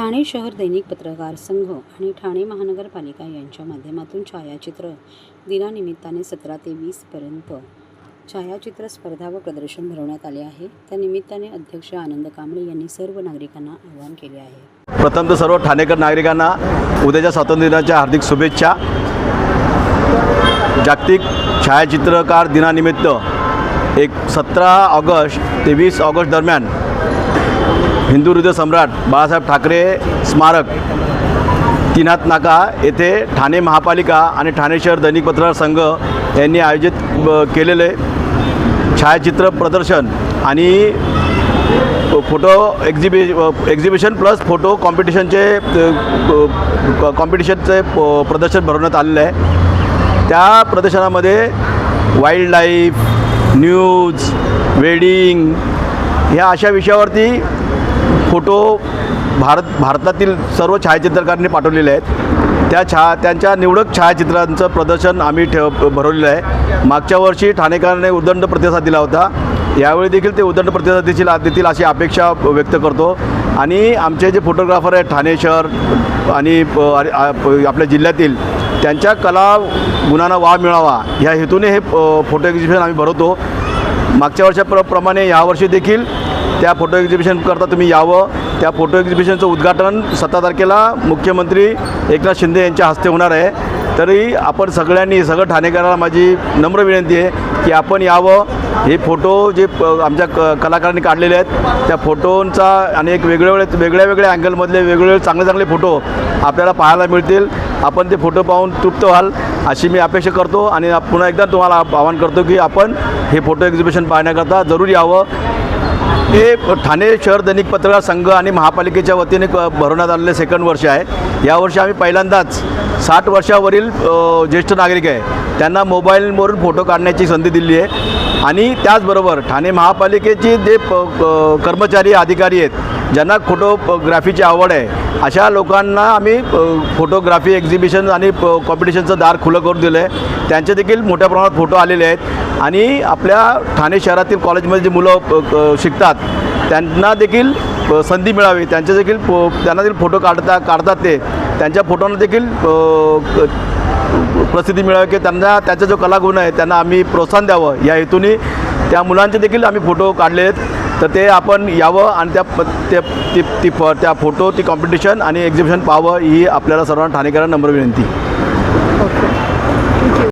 ठाणे शहर दैनिक पत्रकार संघ आणि ठाणे महानगरपालिका यांच्या माध्यमातून छायाचित्र दिनानिमित्ताने 17 ते 20 पर्यंत छायाचित्र स्पर्धा व प्रदर्शन भरवण्यात आले आहे। त्या निमित्ताने अध्यक्ष आनंद कांबळे यांनी सर्व नागरिकांना आवाहन केले आहे। प्रथम सर्व ठाणेकर नागरिकांना उद्याच्या स्वातंत्र्य दिनाच्या हार्दिक शुभेच्छा। जागतिक छायाचित्रकार दिनानिमित्त 17 ऑगस्ट ते 20 ऑगस्ट दरम्यान हिंदू हृदय सम्राट बाळासाहेब ठाकरे स्मारक तीनाथ नाका येथे ठाणे महापालिका आणि ठाणे शहर दैनिक पत्रकार संघ यांनी आयोजित केलेले छायाचित्र प्रदर्शन आणि फोटो एक्झिबिशन प्लस फोटो कॉम्पिटिशनचे प्रदर्शन भरवण्यात आलेलं आहे। त्या प्रदर्शनामध्ये वाईल्ड लाईफ, न्यूज, वेडिंग ह्या अशा विषयावरती फोटो भारतातील सर्व छायाचित्रकारांनी पाठवलेले आहेत। त्यांच्या निवडक छायाचित्रांचं प्रदर्शन आम्ही भरवलेलं आहे। मागच्या वर्षी ठाणेकरांनी उदंड प्रतिसाद दिला होता, यावेळी देखील ते उदंड प्रतिसाद देतील अशी अपेक्षा व्यक्त करतो। आणि आमचे जे फोटोग्राफर आहेत ठाणे शहर आणि आपल्या जिल्ह्यातील, त्यांच्या कला गुणांना वाव मिळावा ह्या हेतूने हे फोटो एक्झिबिशन आम्ही भरवतो। मागच्या वर्षाप्रमाणे यावर्षी देखील त्या फोटो एक्झिबिशनकरता तुम्ही यावं। त्या फोटो एक्झिबिशनचं उद्घाटन 17 तारखेला मुख्यमंत्री एकनाथ शिंदे यांच्या हस्ते होणार आहे। तरी आपण सगळं ठाणेकरांना माझी नम्र विनंती आहे की आपण यावं। हे फोटो जे आमच्या कलाकारांनी काढलेले आहेत त्या फोटोंचा आणि एक वेगळ्या अँगलमधले वेगवेगळे चांगले फोटो आपल्याला पाहायला मिळतील। आपण ते फोटो पाहून तृप्त व्हाल अशी मी अपेक्षा करतो आणि पुन्हा एकदा तुम्हाला आवाहन करतो की आपण हे फोटो एक्झिबिशन पाहण्याकरता जरूर यावं। हे ठाणे शहर दैनिक पत्रकार संघ आणि महापालिकेच्या वतीने भरवण्यात आलेले सेकंड वर्ष आहे। यावर्षी आम्ही पहिल्यांदाच 60 वर्षावरील ज्येष्ठ नागरिक आहे त्यांना मोबाईलवरून फोटो काढण्याची संधी दिली आहे। आणि त्याचबरोबर ठाणे महापालिकेचे जे कर्मचारी अधिकारी आहेत ज्यांना फोटोग्राफीची आवड आहे अशा लोकांना आम्ही फोटोग्राफी एक्झिबिशन आणि कॉम्पिटिशनचं दार खुलं करून दिलं आहे। त्यांचे देखील मोठ्या प्रमाणात फोटो आलेले आहेत आणि आपल्या ठाणे शहरातील कॉलेजमध्ये जी मुलं शिकतात त्यांना देखील संधी मिळावी, त्यांना देखील फोटो काढतात ते त्यांच्या फोटोंना देखील प्रसिद्धी मिळावी की त्यांचा जो कलागुण आहे त्यांना आम्ही प्रोत्साहन द्यावं या हेतूने त्या मुलांचे देखील आम्ही फोटो काढले आहेत। तर ते आपण यावं आणि त्या फोटो ती कॉम्पिटिशन आणि एक्झिबिशन पाहावं ही आपल्याला सर्वांना ठाणेकरांना नम्र विनंती।